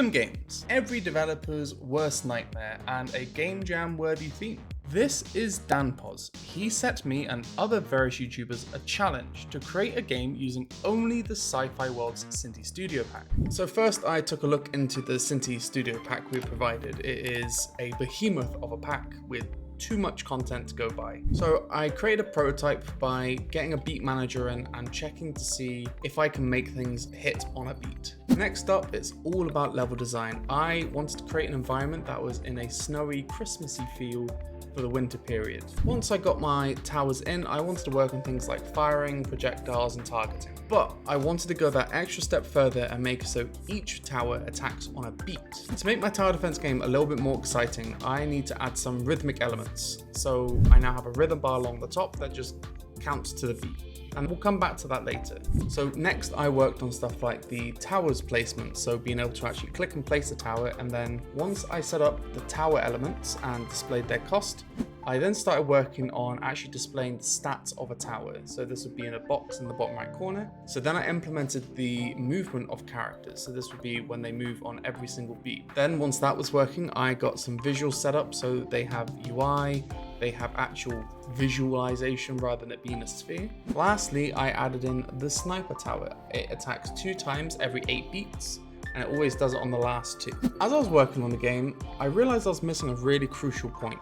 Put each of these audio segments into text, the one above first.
Rhythm games, every developer's worst nightmare and a game jam worthy theme. This is DanPos. He set me and other various YouTubers a challenge to create a game using only the Sci-Fi World's Synty Studio Pack. So first I took a look into the Synty Studio Pack we provided. It is a behemoth of a pack with too much content to go by. So I created a prototype by getting a beat manager in and checking to see if I can make things hit on a beat. Next up, it's all about level design. I wanted to create an environment that was in a snowy, Christmassy feel for the winter period. Once I got my towers in, I wanted to work on things like firing, projectiles, and targeting. But I wanted to go that extra step further and make it so each tower attacks on a beat. To make my tower defense game a little bit more exciting, I need to add some rhythmic elements. So I now have a rhythm bar along the top that just counts to the beat. And we'll come back to that later. So next I worked on stuff like the towers placement, so being able to actually click and place a tower, and then once I set up the tower elements and displayed their cost, I then started working on actually displaying the stats of a tower. So this would be in a box in the bottom right corner. So then I implemented the movement of characters. So this would be when they move on every single beat. Then once that was working, I got some visuals set up so they have UI, they have actual visualization rather than it being a sphere. Lastly, I added in the sniper tower. It attacks 2 times every 8 beats, and it always does it on the last 2. As I was working on the game, I realized I was missing a really crucial point.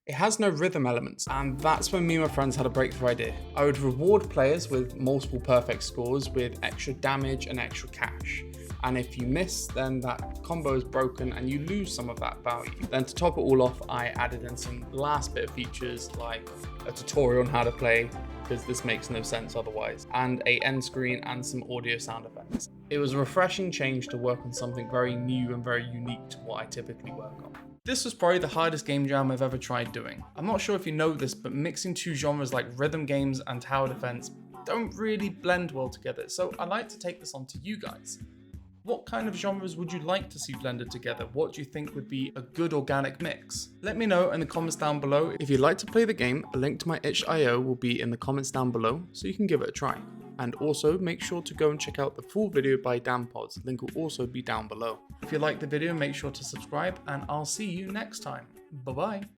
It has no rhythm elements, and that's when me and my friends had a breakthrough idea. I would reward players with multiple perfect scores with extra damage and extra cash. And if you miss, then that combo is broken and you lose some of that value. Then to top it all off, I added in some last bit of features like a tutorial on how to play, because this makes no sense otherwise, and a end screen and some audio sound effects. It was a refreshing change to work on something very new and very unique to what I typically work on. This was probably the hardest game jam I've ever tried doing. I'm not sure if you know this, but mixing 2 genres like rhythm games and tower defense don't really blend well together, so I like to take this on to you guys. What kind of genres would you like to see blended together? What do you think would be a good organic mix? Let me know in the comments down below. If you'd like to play the game, a link to my itch.io will be in the comments down below, so you can give it a try. And also make sure to go and check out the full video by DanPos. Link will also be down below. If you liked the video, make sure to subscribe, and I'll see you next time. Bye bye.